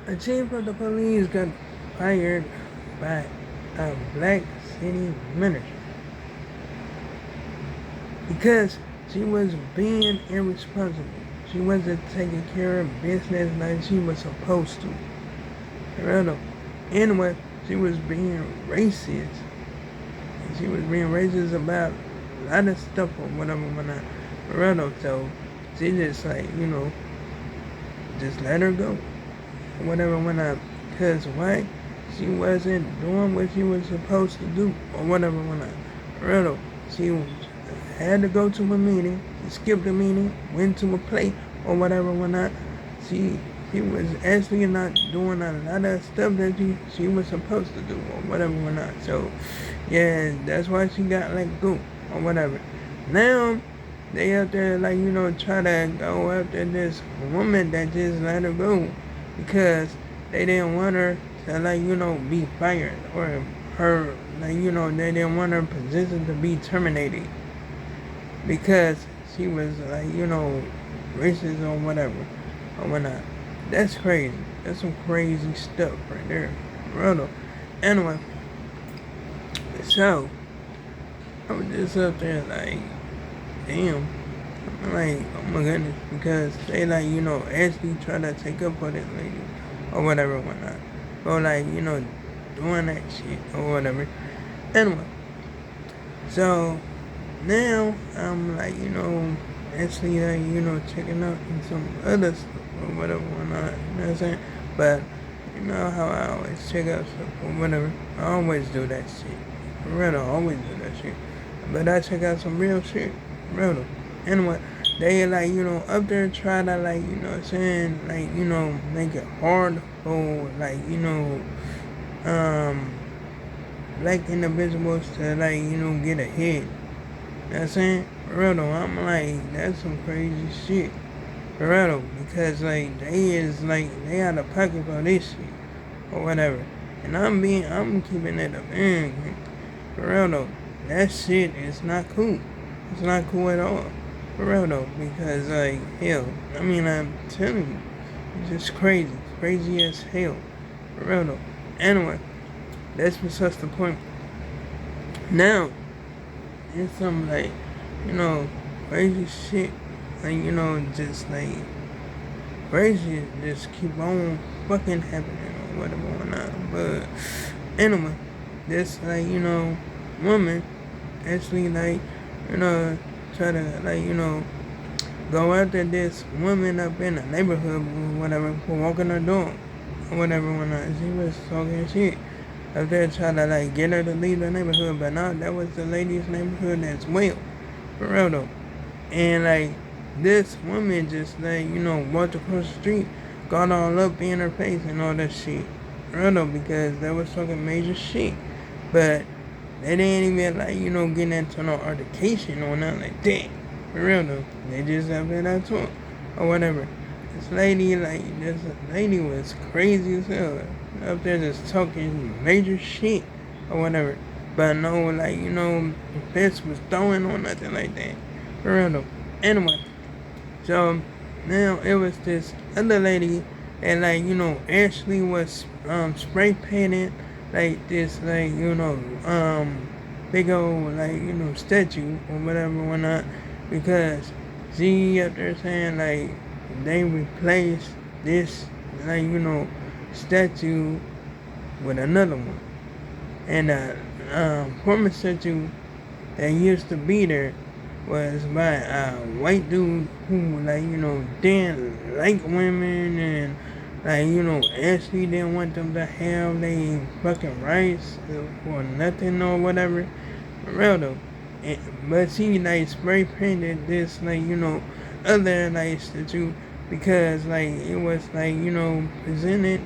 A chief of the police got fired by a black city minister because she was being irresponsible. She wasn't taking care of business like she was supposed to. Anyway, she was being racist. She was being racist about a lot of stuff or whatever when I so she just like, just let her go. Or whatever when I cause why? She wasn't doing what she was supposed to do or whatever when I she had to go to a meeting, she skipped a meeting, went to a play or whatever when I she she was actually not doing a lot of stuff that she was supposed to do or whatever when not. So yeah, that's why she got let go or whatever. Now they out there like, try to go after this woman that just let her go because they didn't want her to like, be fired or her like, they didn't want her position to be terminated because she was like, racist or whatever or whatnot. That's crazy. That's some crazy stuff right there. Brother. Anyway, so I was just up there like, damn. I'm like, oh my goodness, because they like, actually try to take up for this lady or whatever, whatnot. Or like, doing that shit or whatever. Anyway, so now I'm like, actually checking out some other stuff or whatever, whatnot. You know what I'm saying? But you know how I always check out stuff or whatever. I always do that shit. For real, I always do that shit. But I check out some real shit. Real. Anyway, they like, up there try to like, like, make it hard for like, black individuals to like, get ahead. You know what I'm saying? For real though, I'm like, that's some crazy shit. For real though, because like they is like they out of pocket for this shit or whatever. And I'm keeping it a man. For real though, that shit is not cool. It's not cool at all. For real though, because like hell, I mean I'm telling you, it's just crazy, crazy as hell. For real though. Anyway, that's besides the point. Now, it's some like, crazy shit, like just like crazy, just keep on fucking happening or whatever or not. But anyway, this like woman actually like try to like go after this woman up in the neighborhood or whatever for walking her dog or whatever when she was talking shit up there trying to like get her to leave the neighborhood, but no, that was the lady's neighborhood as well. For real though. And like this woman just like, walked across the street, got all up in her face and all that shit. For real though, because they was talking major shit. But they didn't even like, get into no altercation or nothing like that. For real though. They just have that talk or whatever. This lady was crazy as hell. Up there just talking major shit or whatever. But no, like, the fist was throwing or nothing like that. For real though. Anyway, so now it was this other lady that like, Ashley was spray painted like this like, big old like, statue or whatever whatnot because she up there saying like they replaced this like, statue with another one. And the former statue that used to be there was by a white dude who like, didn't like women and like, Ashley didn't want them to have they fucking rights for nothing or whatever. For real though. But she like spray painted this like, other like statue because like it was like, presented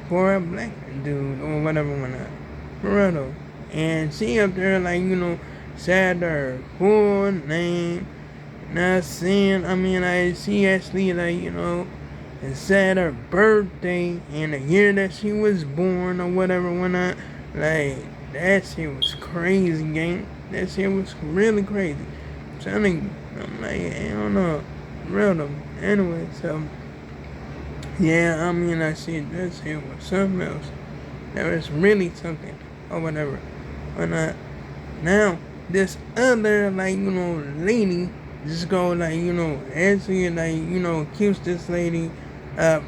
for a black dude or whatever whatnot. For real though. And she up there like, said her full name. Not saying, I mean, like, she actually, like, and said her birthday and the year that she was born or whatever, whatnot. Like, that shit was crazy, gang. That shit was really crazy. I'm telling you, I'm like, I don't know. Real though. Anyway, so, Yeah, I mean, I see this here was something else. There was really something or whatever. But now, this other, lady just go, actually, accuse this lady of,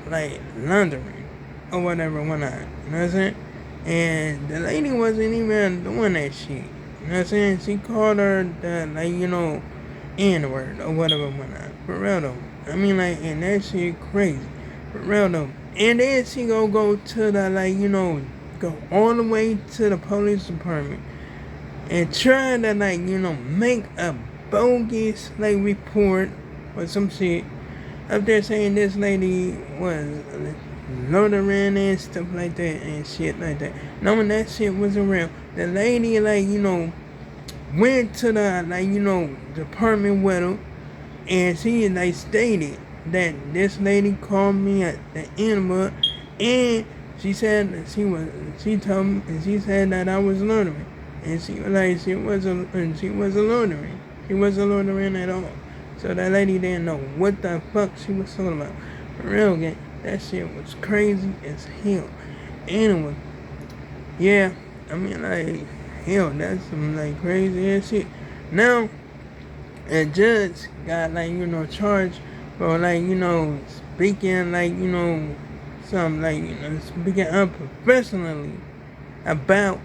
laundering or whatever, whatnot. You know what I'm saying? And the lady wasn't even doing that shit. You know what I'm saying? She called her the, N-word or whatever, whatnot. For real though. I mean, and that shit crazy. For real though. And then she gonna go to the, go all the way to the police department and try to, make a bogus, report or some shit up there saying this lady was loitering and stuff like that and shit like that. Knowing that shit wasn't real. The lady, went to the, department with her and she, stated that this lady called me at the N-word and she said she told me, and she said that I was loitering. And she was a loitering. She wasn't loitering at all. So that lady didn't know what the fuck she was talking about. For real, gang, that shit was crazy as hell. Anyway, yeah, I mean, hell, that's some, crazy ass shit. Now, a judge got, charged for, speaking, some, speaking unprofessionally about,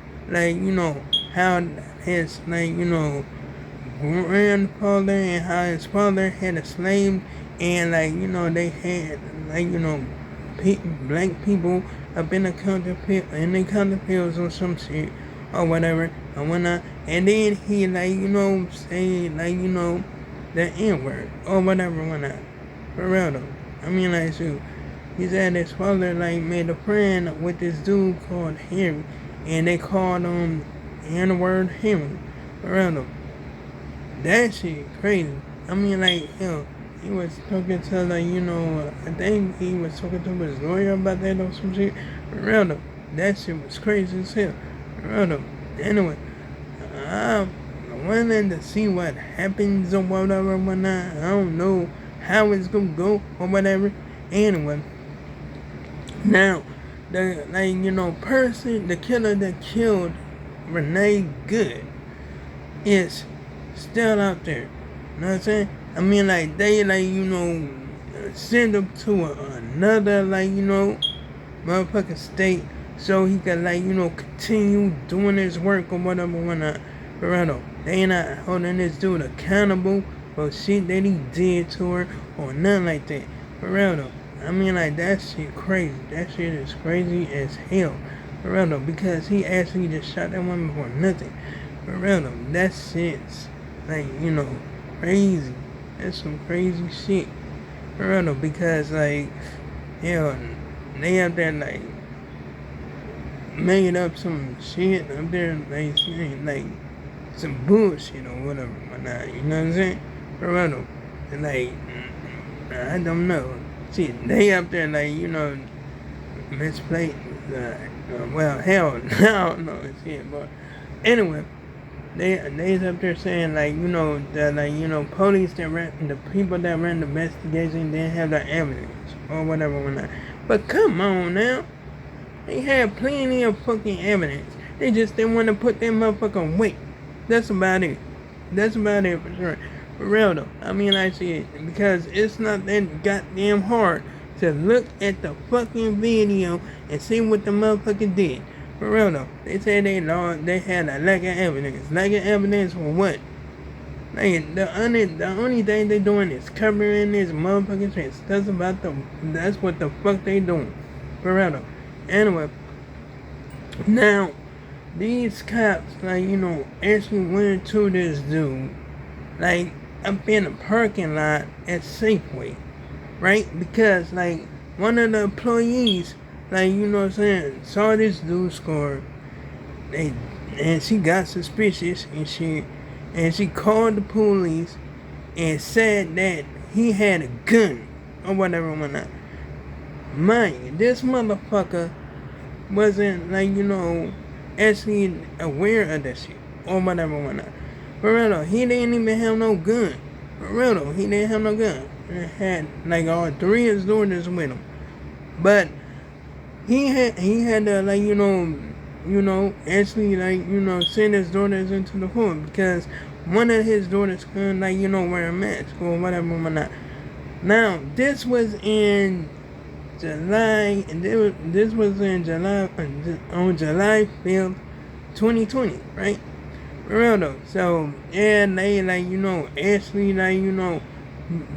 how his, grandfather and how his father had a slave and, they had, black people up in the counterfeits or some shit or whatever or whatnot. And then he, say, the N-word or whatever, whatnot. For real though. I mean, shoot. He said his father, made a friend with this dude called Harry. And they called him N-word Henry. For real though. That shit crazy. I mean, hell, he was talking to, I think he was talking to his lawyer about that or some shit. For real though. That shit was crazy as hell. For real though. Anyway, I'm wanting to see what happens or whatever, whatnot. I don't know how it's gonna go or whatever. Anyway, now, the killer that killed Renee Good is still out there. You know what I'm saying? I mean, they, send him to another, motherfucking state so he can, continue doing his work or whatever, whatnot. For real though, they ain't not holding this dude accountable for shit that he did to her or nothing like that. For real though. I mean, that shit crazy. That shit is crazy as hell. For real though, because he actually just shot that woman for nothing. For real though, that shit's, crazy. That's some crazy shit. For real though, because, hell, they out there, made up some shit up there, saying, some bullshit or whatever, whatnot. You know what I'm saying? For real though. And, I don't know. Shit, they up there, misplaced. Well, hell, I don't know shit, but anyway, they's up there saying, the police that ran, the people that ran the investigation didn't have the evidence or whatever, whatnot. But come on now, they had plenty of fucking evidence. They just didn't want to put their motherfucking weight. That's about it. That's about it for sure. For real though. I mean, I see it because it's not that goddamn hard to look at the fucking video and see what the motherfucker did. For real though. They said they had a lack of evidence. Lack of evidence for what? The only thing they doing is covering this motherfucking shit. That's what the fuck they doing. For real though. Anyway. Now, these cops, actually went to this dude, up in the parking lot at Safeway, right? Because, one of the employees, saw this dude's car, and she got suspicious and shit, and she called the police and said that he had a gun, or whatever, whatnot. Mind, this motherfucker wasn't, actually aware of that shit, or whatever, whatnot. For real though, he didn't even have no gun. For real though, he didn't have no gun. He had, all three of his daughters with him. But he had to like actually like send his daughters into the court because one of his daughters couldn't like wear a mask or whatever or not. Now this was in July, and this was in July on July 5th, 2020, right? For real though. So yeah, they like actually like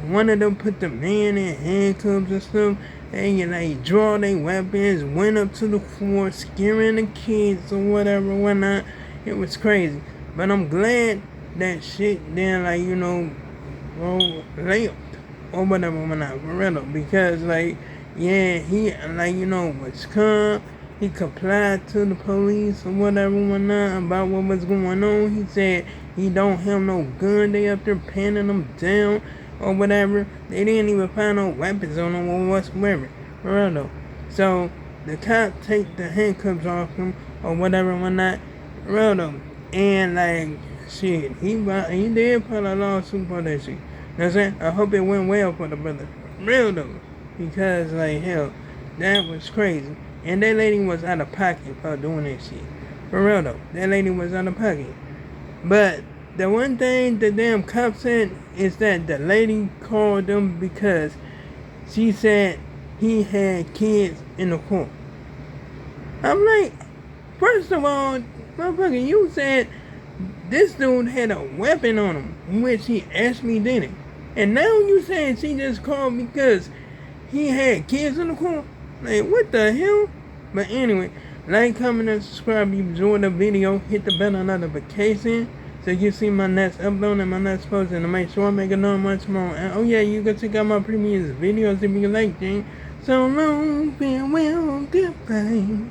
one of them put the man in handcuffs and stuff. They like draw their weapons, went up to the floor, scaring the kids or whatever, whatnot. It was crazy. But I'm glad that shit then like left or whatever, whatnot, for real though. Because like yeah, he like was calm. He complied to the police or whatever, whatnot, about what was going on. He said he don't have no gun. They up there panning him down or whatever. They didn't even find no weapons on him or whatsoever. For real though. So the cop take the handcuffs off him or whatever, whatnot. For real though. And like shit, he did put a lawsuit for that shit. You know what I'm saying? I hope it went well for the brother. For real though. Because like hell, that was crazy. And that lady was out of pocket for doing that shit. For real though. That lady was out of pocket. But the one thing the damn cop said is that the lady called them because she said he had kids in the court. I'm like, first of all, motherfucker, you said this dude had a weapon on him, which he actually didn't. And now you saying she just called because he had kids in the court? Like, what the hell? But anyway, like, comment, and subscribe if you enjoyed the video. Hit the bell notification so you see my next upload and my next post. And to make sure I make another one tomorrow. And oh yeah, you can check out my previous videos if you like them. So long, farewell, goodbye.